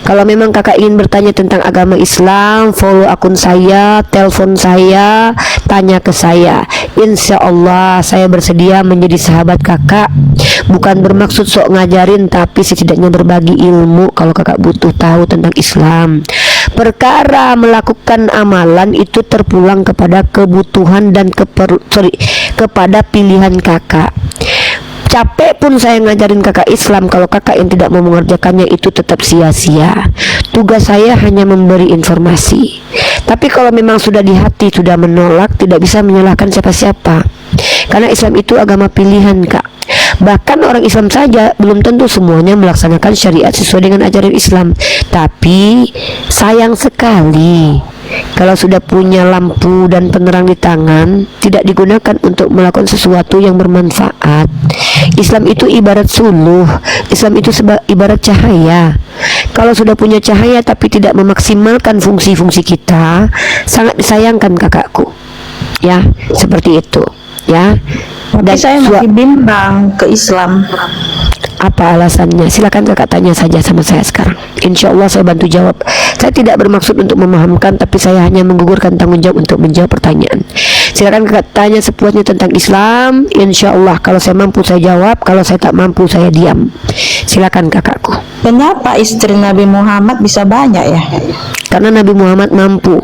Kalau memang kakak ingin bertanya tentang agama Islam, follow akun saya, telepon saya, tanya ke saya. Insya Allah saya bersedia menjadi sahabat kakak. Bukan bermaksud sok ngajarin, tapi setidaknya berbagi ilmu kalau kakak butuh tahu tentang Islam. Perkara melakukan amalan itu terpulang kepada kebutuhan dan kepada pilihan kakak. Capek pun saya ngajarin kakak Islam, kalau kakak yang tidak mau mengerjakannya itu tetap sia-sia. Tugas saya hanya memberi informasi. Tapi kalau memang sudah di hati, sudah menolak, tidak bisa menyalahkan siapa-siapa. Karena Islam itu agama pilihan, Kak. Bahkan orang Islam saja belum tentu semuanya melaksanakan syariat sesuai dengan ajaran Islam. Tapi sayang sekali kalau sudah punya lampu dan penerang di tangan, tidak digunakan untuk melakukan sesuatu yang bermanfaat. Islam itu ibarat suluh, Islam itu ibarat cahaya. Kalau sudah punya cahaya tapi tidak memaksimalkan fungsi-fungsi kita, sangat disayangkan kakakku. Ya, seperti itu, ya. Tapi saya masih bimbang ke Islam. Apa alasannya? Silakan kakak tanya saja sama saya sekarang. Insya Allah saya bantu jawab. Saya tidak bermaksud untuk memahamkan, tapi saya hanya menggugurkan tanggung jawab untuk menjawab pertanyaan. Silakan kakak tanya sepuasnya tentang Islam. Insya Allah kalau saya mampu saya jawab, kalau saya tak mampu saya diam. Silakan kakakku. Kenapa istri Nabi Muhammad bisa banyak, ya? Karena Nabi Muhammad mampu.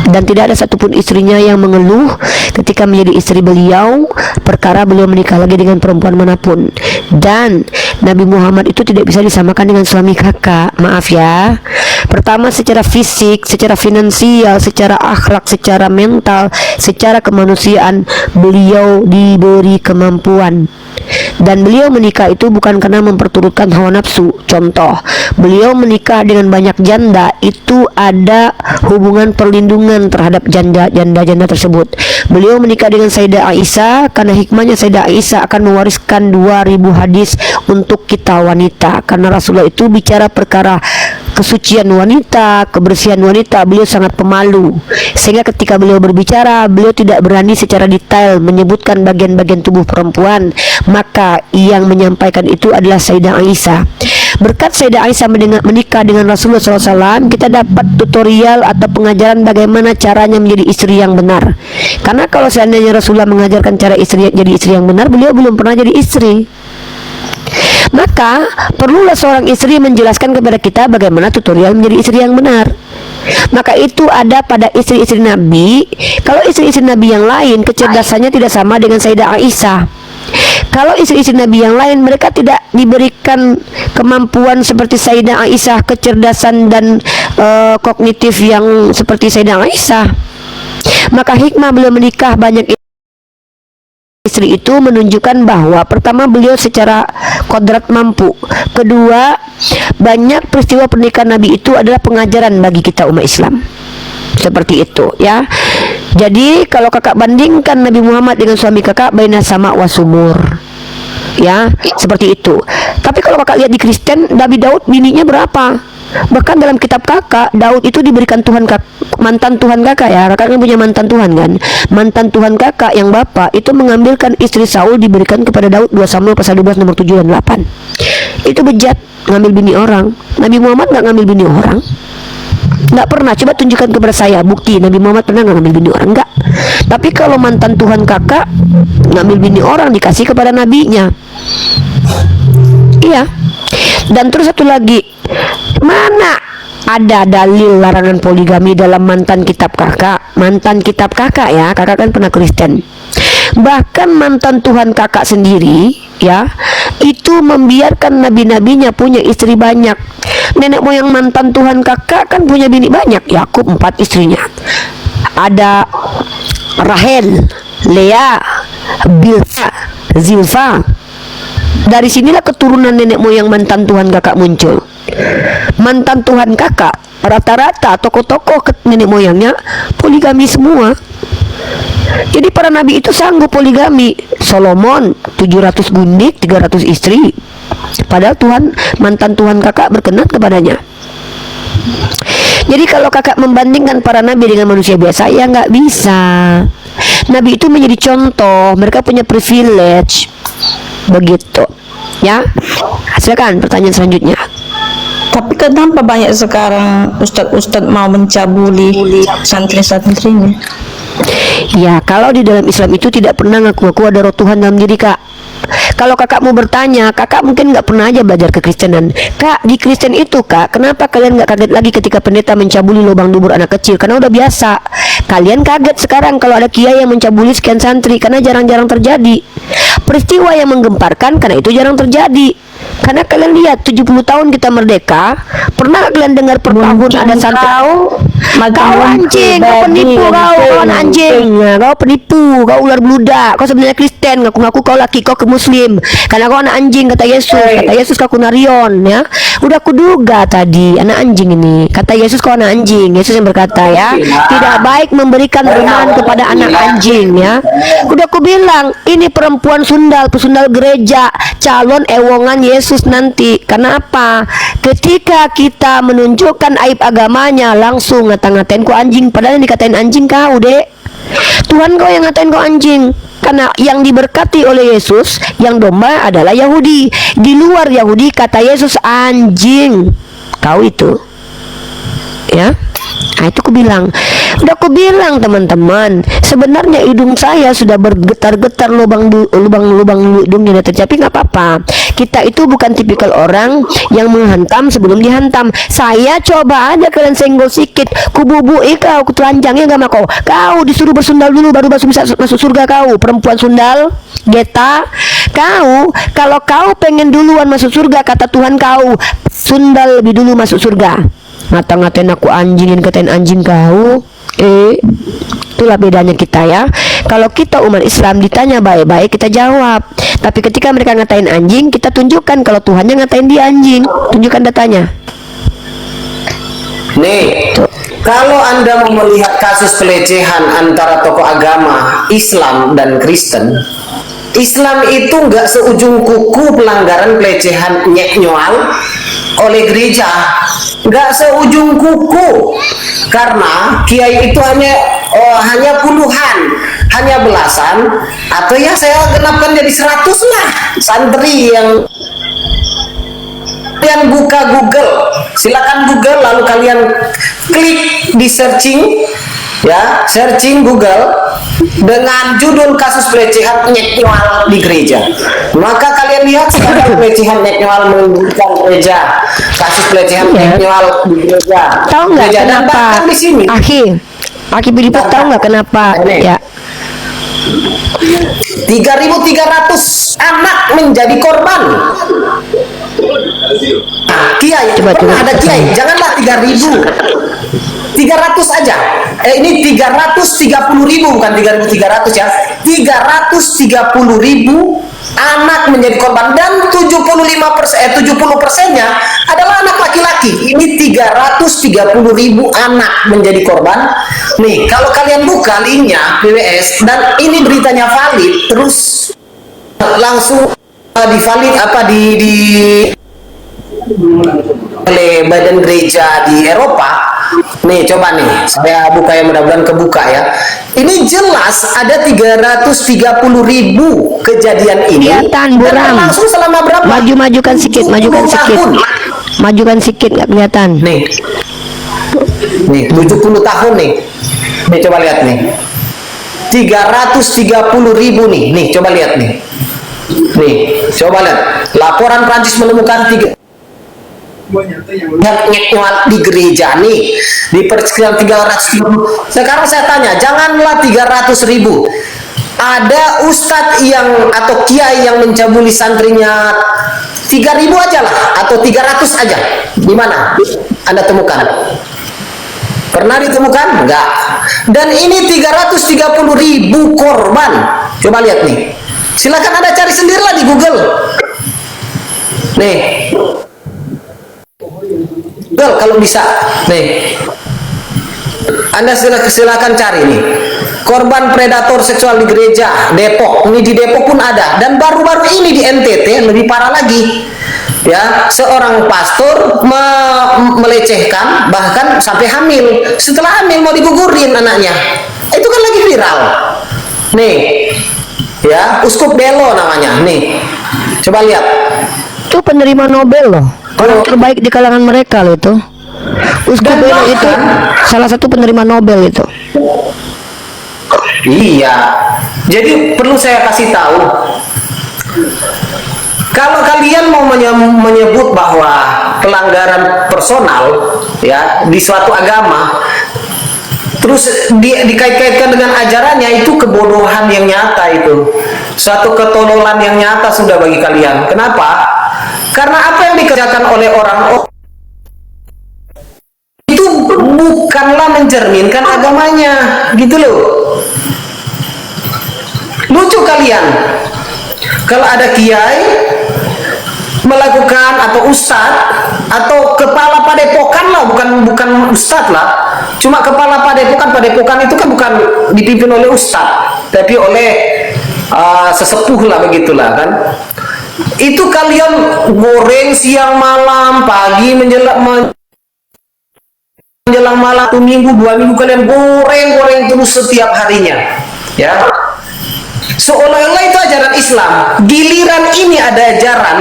Dan tidak ada satupun istrinya yang mengeluh ketika menjadi istri beliau perkara beliau menikah lagi dengan perempuan manapun. Dan Nabi Muhammad itu tidak bisa disamakan dengan suami kakak. Maaf ya. Pertama, secara fisik, secara finansial, secara akhlak, secara mental, secara kemanusiaan, beliau diberi kemampuan. Dan beliau menikah itu bukan karena memperturutkan hawa nafsu. Contoh, beliau menikah dengan banyak janda, itu ada hubungan perlindungan terhadap janda tersebut. Beliau menikah dengan Sayyidah Aisyah karena hikmahnya Sayyidah Aisyah akan mewariskan 2000 hadis untuk kita wanita. Karena Rasulullah itu bicara perkara kesucian wanita, kebersihan wanita, beliau sangat pemalu. Sehingga ketika beliau berbicara, beliau tidak berani secara detail menyebutkan bagian-bagian tubuh perempuan. Maka yang menyampaikan itu adalah Sayyidah Aisyah. Berkat Sayyidah Aisyah menikah dengan Rasulullah SAW, kita dapat tutorial atau pengajaran bagaimana caranya menjadi istri yang benar. Karena kalau seandainya Rasulullah mengajarkan cara jadi istri yang benar, beliau belum pernah jadi istri. Maka perlulah seorang istri menjelaskan kepada kita bagaimana tutorial menjadi istri yang benar. Maka itu ada pada istri-istri Nabi. Kalau istri-istri Nabi yang lain kecerdasannya tidak sama dengan Sayyidah Aisyah. Kalau istri-istri Nabi yang lain mereka tidak diberikan kemampuan seperti Sayyidah Aisyah, kecerdasan dan kognitif yang seperti Sayyidah Aisyah. Maka hikmah beliau menikah banyak istri itu menunjukkan bahwa pertama beliau secara kodrat mampu, kedua banyak peristiwa pernikahan Nabi itu adalah pengajaran bagi kita umat Islam. Seperti itu ya. Jadi kalau kakak bandingkan Nabi Muhammad dengan suami kakak, baina sama wasumur ya, seperti itu. Tapi kalau kakak lihat di Kristen, Nabi Daud bininya berapa? Bahkan dalam kitab kakak, Daud itu diberikan Tuhan mantan Tuhan kakak ya. Kakak kan punya mantan Tuhan kan. Mantan Tuhan kakak yang bapak itu mengambilkan istri Saul, diberikan kepada Daud. 2 Samuel pasal 12 nomor 7 dan 8. Itu bejat, ngambil bini orang. Nabi Muhammad nggak ngambil bini orang, nggak pernah. Coba tunjukkan kepada saya bukti Nabi Muhammad pernah nggak ngambil bini orang, nggak. Tapi kalau mantan Tuhan kakak ngambil bini orang, dikasih kepada nabinya. Iya. Dan terus satu lagi, mana ada dalil larangan poligami dalam mantan kitab kakak? Mantan kitab kakak ya, kakak kan pernah Kristen. Bahkan mantan Tuhan kakak sendiri ya, itu membiarkan nabi-nabinya punya istri banyak. Nenek moyang mantan Tuhan kakak kan punya bini banyak. Yakub 4 istrinya. Ada Rahel, Lea, Bilha, Zilfa. Dari sinilah keturunan nenek moyang mantan Tuhan kakak muncul. Mantan Tuhan kakak rata-rata tokoh-tokoh nenek moyangnya poligami semua. Jadi para nabi itu sanggup poligami. Solomon 700 gundik, 300 istri. Padahal mantan Tuhan kakak berkenan kepadanya. Jadi kalau kakak membandingkan para nabi dengan manusia biasa, ya nggak bisa. Nabi itu menjadi contoh, mereka punya privilege. Begitu ya. Silakan pertanyaan selanjutnya. Tapi kenapa banyak sekarang ustadz-ustadz mau mencabuli santri-santrinya? Ya, kalau di dalam Islam itu tidak pernah ngaku-ngaku ada roh Tuhan dalam diri kak. Kalau kakak mau bertanya, kakak mungkin nggak pernah aja belajar kekristenan. Kak, di Kristen itu kak, kenapa kalian nggak kaget lagi ketika pendeta mencabuli lubang dubur anak kecil? Karena udah biasa. Kalian kaget sekarang kalau ada kiai yang mencabuli sekian santri, karena jarang-jarang terjadi. Peristiwa yang menggemparkan karena itu jarang terjadi. Karena kalian lihat 70 tahun kita merdeka, pernah kalian dengar per tahun ada santri? Kau anjing, kau penipu, kau anjing, kau penipu, kau ular beludak, kau sebenarnya Kristen, ngaku-ngaku kau laki, kau ke Muslim, karena kau anak anjing kata Yesus kau kunarion ya. Udah kuduga tadi anak anjing ini, kata Yesus kau anak anjing. Yesus yang berkata ya, tidak baik memberikan rumah kepada anak anjing ya. Udah kubilang ini perempuan sundal, pesundal gereja, calon ewongan Yesus nanti. Karena apa? Ketika kita menunjukkan aib agamanya, langsung ngata-ngatain kau anjing. Padahal yang dikatain anjing kau, dek. Tuhan kau yang ngatain kau anjing. Karena yang diberkati oleh Yesus, yang domba adalah Yahudi. Di luar Yahudi kata Yesus anjing. Kau itu ya. Nah itu aku bilang teman-teman, sebenarnya hidung saya sudah bergetar-getar lubang hidungnya, tapi nggak apa-apa. Kita itu bukan tipikal orang yang menghantam sebelum dihantam. Saya coba aja kalian senggol sikit, kububui kau, kutelanjangnya gak mau kau disuruh bersundal dulu baru bisa masuk surga kau, perempuan sundal, geta. Kalau kau pengen duluan masuk surga, kata Tuhan kau, sundal lebih dulu masuk surga. Ngata-ngatain aku anjingin, katain anjing kau. Itulah bedanya kita ya. Kalau kita umat Islam ditanya baik-baik kita jawab. Tapi ketika mereka ngatain anjing, kita tunjukkan kalau Tuhannya ngatain dia anjing. Tunjukkan datanya. Nih, kalau Anda mau melihat kasus pelecehan antara tokoh agama Islam dan Kristen, Islam itu nggak seujung kuku pelanggaran pelecehan nyek-nyoal oleh gereja, nggak seujung kuku, karena kiai itu hanya puluhan, hanya belasan, atau ya saya genapkan jadi 100 lah santri yang kalian buka Google, silakan Google lalu kalian klik di searching ya, searching Google dengan judul kasus pelecehan nyeknyual di gereja. Maka kalian lihat sekarang pelecehan nyeknyual menimbulkan gereja, kasus pelecehan nyeknyual di gereja. Tahu nggak Gereja. Dan kenapa? bahkan di sini, Aki Filipus tahu nggak kenapa? Ya. 3.300 anak menjadi korban. Kiai, Coba, ada kiai, janganlah 3.000, 300 aja. Ini 330.000, bukan 3.300 ya. 330.000 anak menjadi korban, dan 70%-nya adalah anak laki-laki. Ini 330.000 anak menjadi korban. Nih, kalau kalian buka linknya PWS dan ini beritanya valid, terus langsung divalid oleh badan gereja di Eropa. Nih coba nih saya buka ya, mudah-mudahan kebuka ya. Ini jelas ada 330.000 kejadian ini. Kelihatan Dan buram. langsung selama berapa? Majukan sedikit, 70 tahun. majukan sedikit, nggak kelihatan. Nih 70 tahun nih. Nih coba lihat nih. 330.000 nih coba lihat nih. Nih coba lihat. Laporan Prancis menemukan nyeknyual di gereja nih di persekian 300.000. Sekarang saya tanya, janganlah 300.000. Ada ustadz yang atau kiai yang mencabuli santrinya 3.000 aja lah, atau 300 aja. Di mana Anda temukan? Pernah ditemukan? Enggak. Dan ini 330.000 korban. Coba lihat nih. Silakan Anda cari sendirilah di Google. Nih. Google kalau bisa. Nih. Anda silakan cari nih. Korban predator seksual di gereja Depok. Ini di Depok pun ada, dan baru-baru ini di NTT lebih parah lagi. Ya, seorang pastor melecehkan bahkan sampai hamil. Setelah hamil mau digugurin anaknya. Itu kan lagi viral. Nih. Ya, Uskup Belo namanya. Nih. Coba lihat. Itu penerima Nobel loh. Orang terbaik di kalangan mereka loh itu. Uskup Belo itu salah satu penerima Nobel itu. Iya. Jadi perlu saya kasih tahu, kalau kalian mau menyebut bahwa pelanggaran personal ya di suatu agama, terus dikait-kaitkan dengan ajarannya, itu kebodohan yang nyata, itu suatu ketololan yang nyata sudah bagi kalian. Kenapa? Karena apa yang dikerjakan oleh orang itu bukanlah mencerminkan agamanya, gitu loh. Lucu kalian kalau ada kiai melakukan, atau ustadz atau kepala padepokan lah, bukan ustadz lah, cuma kepala padepokan itu kan bukan dipimpin oleh ustadz tapi oleh sesepuh lah, begitulah kan. Itu kalian goreng siang malam, pagi menjelang malam, 1 minggu 2 minggu kalian goreng terus setiap harinya ya, seolah-olah itu ajaran Islam. Giliran ini ada ajaran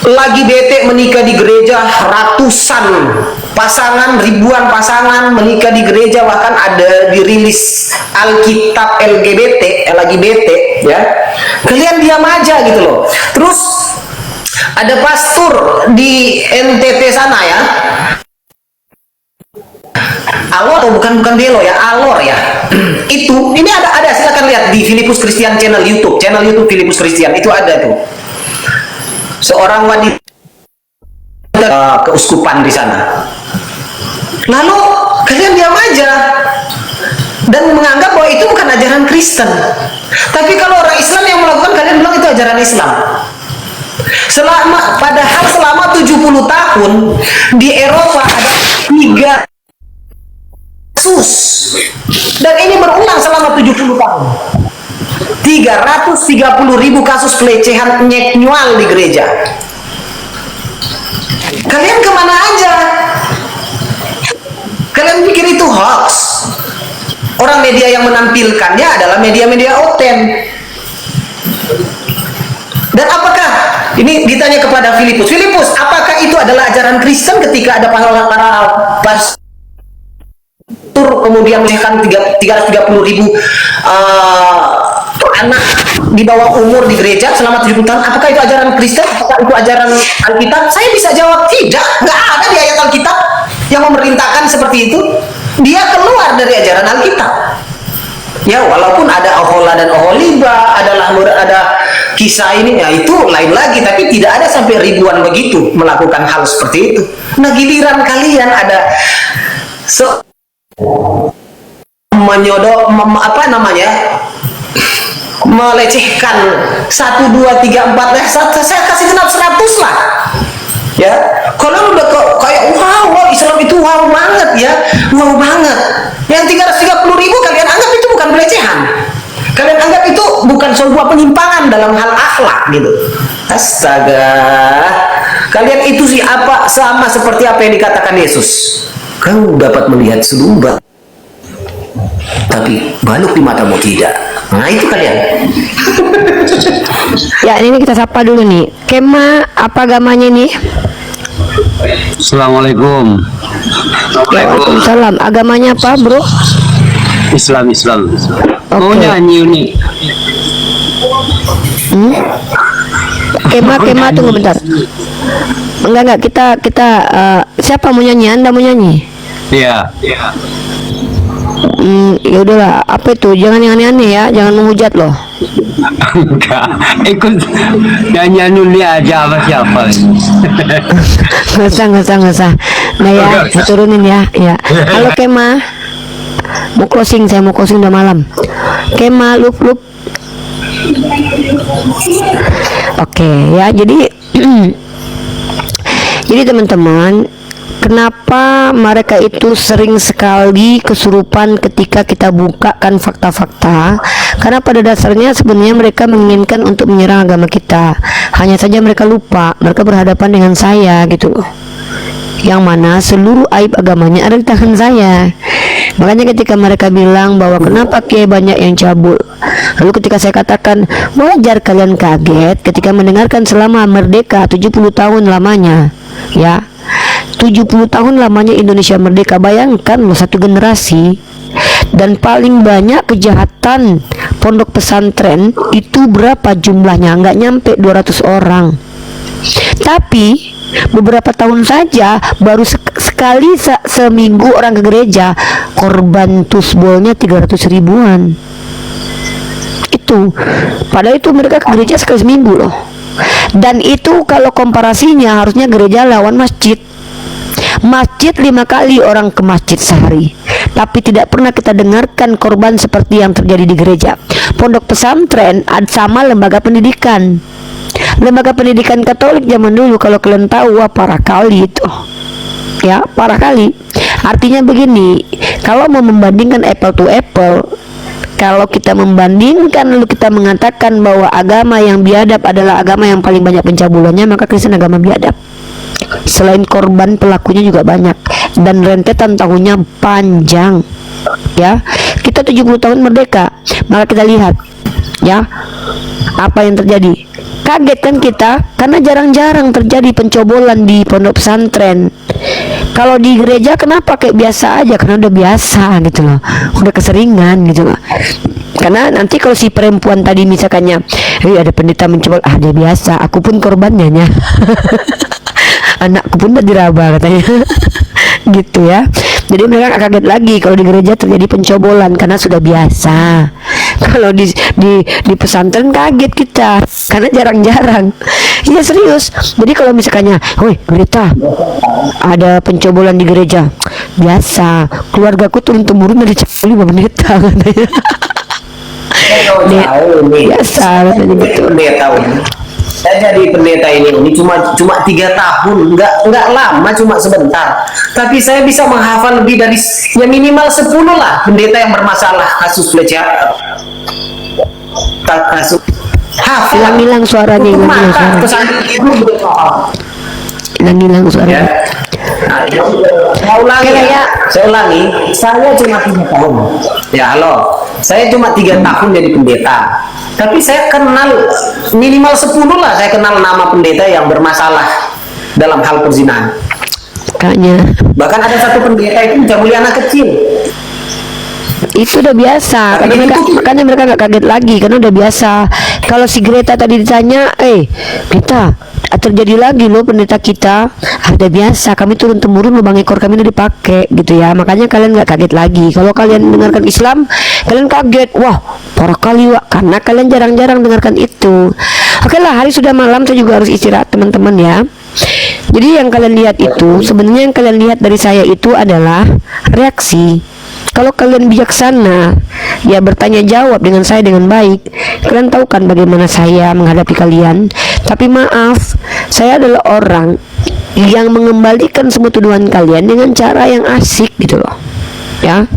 lagi bete menikah di gereja, ratusan pasangan, ribuan pasangan menikah di gereja, bahkan ada dirilis Alkitab LGBT, lagi bete ya, kalian diam aja gitu loh. Terus ada pastor di NTT sana ya, Alor atau bukan Belo ya, Alor ya. Ini ada silakan lihat di Filipus Christian channel YouTube Filipus Christian, itu ada tuh. Seorang wanita keuskupan di sana. Lalu kalian diam aja dan menganggap bahwa itu bukan ajaran Kristen. Tapi kalau orang Islam yang melakukan, kalian bilang itu ajaran Islam. Padahal selama 70 tahun di Eropa ada 3 kasus, dan ini berulang selama 70 tahun. 330.000 kasus pelecehan nyeknyual di gereja. Kalian kemana aja? Kalian pikir itu hoax? Orang media yang menampilkannya adalah media-media oten. Dan apakah ini ditanya kepada Filipus, apakah itu adalah ajaran Kristen ketika ada para pastor kemudian melahirkan 330.000 anak di bawah umur di gereja selama 70 tahun. Apakah itu ajaran Kristen? Apakah itu ajaran Alkitab? Saya bisa jawab tidak. Nggak ada di ayat Alkitab yang memerintahkan seperti itu. Dia keluar dari ajaran Alkitab. Ya, walaupun ada Ohola dan Oholiba, ada kisah ini, ya itu lain lagi. Tapi tidak ada sampai ribuan begitu melakukan hal seperti itu. Nah, giliran kalian ada melecehkan 1, 2, 3, 4, saya kasih genap 100 lah. Ya, kalau udah kayak wow, Islam itu wow banget ya, wow banget. Yang 330.000 kalian anggap itu bukan pelecehan. Kalian anggap itu bukan sebuah penyimpangan dalam hal akhlak gitu. Astaga, kalian itu sama seperti apa yang dikatakan Yesus. Kamu dapat melihat sedumba, tapi baluk di matamu tidak. Nah itu kalian. Ya, ini kita sapa dulu nih. Kema, apa agamanya nih? Assalamualaikum. Waalaikumsalam. Agamanya apa, bro? Islam. Mau Oke. nyanyi ini. Kema, tunggu bentar. Enggak, kita siapa mau nyanyi? Anda mau nyanyi? Iya. Ya udahlah, apa itu? Jangan yang aneh-aneh ya, jangan menghujat loh. Enggak. Ikut nyanyian dulu aja apa siapa. Nggak usah. Nah ya, saya turunin ya. Halo Kema. Saya mau closing udah malam. Kema, lup. Oke, ya, jadi jadi teman-teman, kenapa mereka itu sering sekali kesurupan ketika kita bukakan fakta-fakta? Karena pada dasarnya sebenarnya mereka menginginkan untuk menyerang agama kita. Hanya saja mereka lupa, mereka berhadapan dengan saya gitu, yang mana seluruh aib agamanya ada di tangan saya. Makanya ketika mereka bilang bahwa kenapa Kiai banyak yang cabul, lalu ketika saya katakan wajar kalian kaget ketika mendengarkan selama merdeka 70 tahun lamanya, ya, 70 tahun lamanya Indonesia merdeka. Bayangkan loh, satu generasi. Dan paling banyak kejahatan pondok pesantren itu berapa jumlahnya? Nggak nyampe 200 orang. Tapi beberapa tahun saja, baru sekali seminggu orang ke gereja, korban tusbolnya 300 ribuan. Itu padahal itu mereka ke gereja sekali seminggu loh. Dan itu kalau komparasinya harusnya gereja lawan masjid. Masjid 5 kali orang ke masjid sehari, tapi tidak pernah kita dengarkan korban seperti yang terjadi di gereja. Pondok pesantren sama lembaga pendidikan. Lembaga pendidikan Katolik zaman dulu, kalau kalian tahu, wah parah kali itu. Ya, parah kali. Artinya begini, kalau mau membandingkan apple to apple, kalau kita membandingkan lalu kita mengatakan bahwa agama yang biadab adalah agama yang paling banyak pencabulannya, maka Kristen agama biadab. Selain korban, pelakunya juga banyak dan rentetan tahunnya panjang. Ya, kita 70 tahun merdeka, maka kita lihat ya apa yang terjadi. Kaget kan kita, karena jarang-jarang terjadi pencobolan di pondok pesantren. Kalau di gereja kenapa kayak biasa aja? Karena udah biasa gitu loh, udah keseringan gitu loh. Karena nanti kalau si perempuan tadi misalkannya, ada pendeta mencobol, dia biasa, aku pun korbannya nya. Anakku pun udah diraba katanya. Gitu ya. Jadi mereka kaget lagi kalau di gereja terjadi pencobolan karena sudah biasa. Kalau di pesantren kaget kita karena jarang-jarang. Iya serius. Jadi kalau misalkannya, "Woi, pendeta, ada pencobolan di gereja." Biasa. Keluargaku turun-temurun dari cabuli sama pendeta katanya. Biasa katanya gitu. Pendeta saya jadi pendeta ini cuma 3 tahun, nggak lama, cuma sebentar. Tapi saya bisa menghafal lebih dari ya minimal 10 lah pendeta yang bermasalah kasus pelecehan. Kasus hilang suaranya, hilang suaranya. Saya ulangi, saya cuma 3 tahun. Ya halo, saya cuma 3 tahun jadi pendeta. Tapi saya kenal minimal 10 lah, saya kenal nama pendeta yang bermasalah dalam hal perzinahan. Makanya. Bahkan ada satu pendeta itu mencabuli anak kecil. Itu udah biasa, makanya mereka nggak kaget lagi karena udah biasa. Kalau si Greta tadi ditanya, Greta, terjadi lagi loh pendeta kita, udah biasa, kami turun temurun lubang ekor kami udah dipakai gitu ya. Makanya kalian nggak kaget lagi. Kalau kalian dengarkan Islam, kalian kaget, wah parah kali Wak, karena kalian jarang-jarang dengarkan itu. Oke lah, hari sudah malam, saya juga harus istirahat teman-teman ya. Jadi yang kalian lihat itu, sebenarnya yang kalian lihat dari saya itu adalah reaksi. Kalau kalian bijaksana, ya bertanya jawab dengan saya dengan baik. Kalian tahu kan bagaimana saya menghadapi kalian. Tapi maaf, saya adalah orang yang mengembalikan semua tuduhan kalian dengan cara yang asik gitu loh. Ya,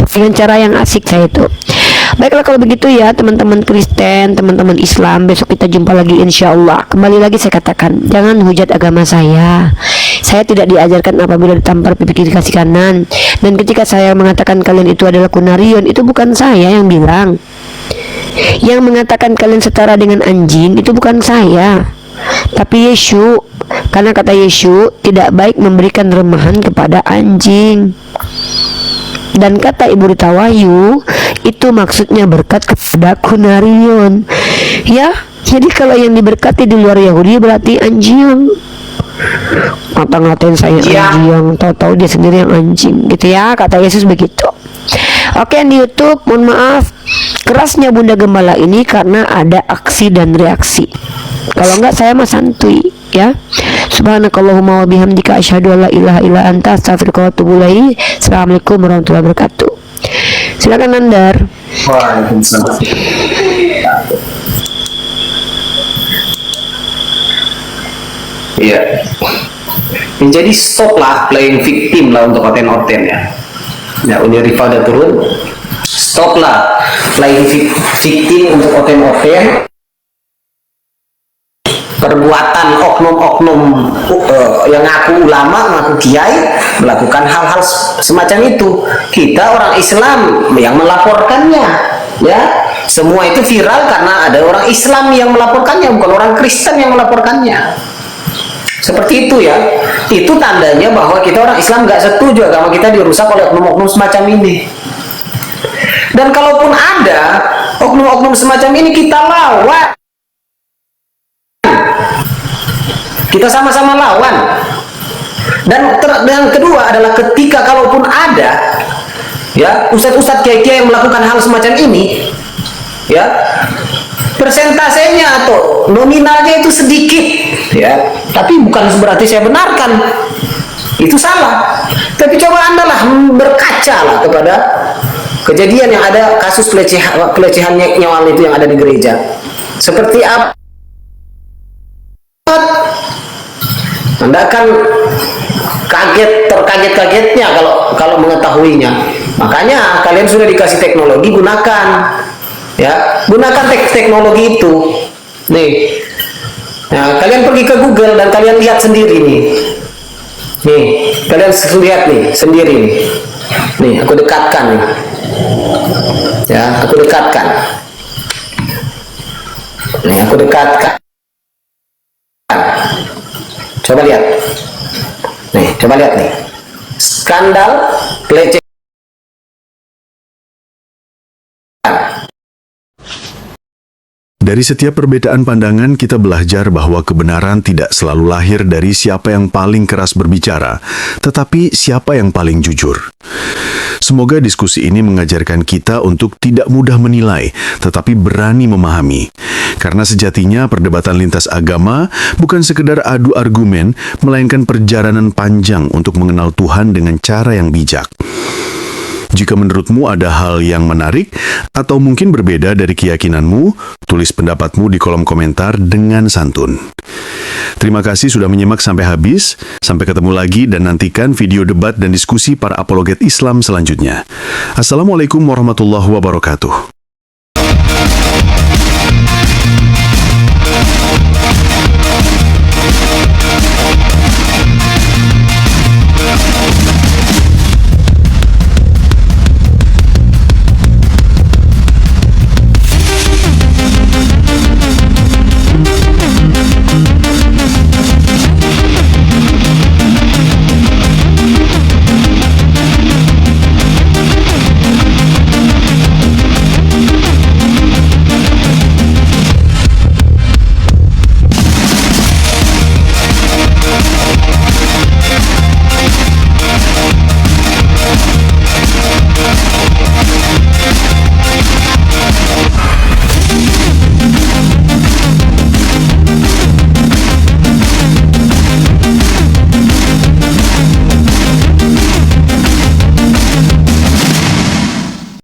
dengan cara yang asik saya itu. Baiklah kalau begitu ya teman-teman Kristen, teman-teman Islam, besok kita jumpa lagi insya Allah. Kembali lagi saya katakan, jangan hujat agama saya. Saya tidak diajarkan apabila ditampar pipi kiri kasih kanan. Dan ketika saya mengatakan kalian itu adalah kunarion, itu bukan saya yang bilang. Yang mengatakan kalian setara dengan anjing, itu bukan saya, tapi Yesus. Karena kata Yesus, tidak baik memberikan remahan kepada anjing. Dan kata Ibu Rita Wahyu, itu maksudnya berkat kepada kunarion. Ya, jadi kalau yang diberkati di luar Yahudi berarti anjing. Ngata-ngatain saya anjing, tahu-tahu dia sendiri yang anjing gitu ya, kata Yesus begitu. Oke, yang di YouTube, mohon maaf kerasnya Bunda Gembala ini karena ada aksi dan reaksi. Kalau enggak saya mah santuy ya. Subhanakallahumma wa bihamdika asyhadu an la ilaha illa anta astaghfiruka wa atubu ilaik. Assalamualaikum warahmatullahi wabarakatuh. Silakan Nandar. Waalaikumsalam. Iya. Jadi stoplah playing victim lah untuk oten-oten ya. Ya, Uni Rifa udah turun. Stoplah playing victim untuk oten-oten. Perbuatan oknum-oknum yang ngaku ulama, ngaku kiai melakukan hal-hal semacam itu. Kita orang Islam yang melaporkannya, ya. Semua itu viral karena ada orang Islam yang melaporkannya, bukan orang Kristen yang melaporkannya. Seperti itu ya. Itu tandanya bahwa kita orang Islam nggak setuju agama kita dirusak oleh oknum-oknum semacam ini. Dan kalaupun ada oknum-oknum semacam ini, kita lawan. Kita sama-sama lawan. Dan yang kedua adalah ketika kalaupun ada ya ustadz-ustadz kiai-kiai yang melakukan hal semacam ini, ya persentasenya atau nominalnya itu sedikit ya, tapi bukan berarti saya benarkan itu salah. Tapi coba anda lah berkaca lah kepada kejadian yang ada, kasus pelecehan nyawa itu yang ada di gereja, seperti apa. Anda akan terkaget-kagetnya kalau mengetahuinya. Makanya kalian sudah dikasih teknologi, gunakan ya, gunakan teknologi itu nih. Nah, kalian pergi ke Google dan kalian lihat sendiri nih, kalian lihat nih sendiri nih, aku dekatkan nih ya, aku dekatkan nih, aku dekatkan. Coba lihat nih, coba lihat nih, skandal pelecehan. Dari setiap perbedaan pandangan, kita belajar bahwa kebenaran tidak selalu lahir dari siapa yang paling keras berbicara, tetapi siapa yang paling jujur. Semoga diskusi ini mengajarkan kita untuk tidak mudah menilai, tetapi berani memahami. Karena sejatinya perdebatan lintas agama bukan sekedar adu argumen, melainkan perjalanan panjang untuk mengenal Tuhan dengan cara yang bijak. Jika menurutmu ada hal yang menarik atau mungkin berbeda dari keyakinanmu, tulis pendapatmu di kolom komentar dengan santun. Terima kasih sudah menyimak sampai habis. Sampai ketemu lagi dan nantikan video debat dan diskusi para apologet Islam selanjutnya. Assalamualaikum warahmatullahi wabarakatuh.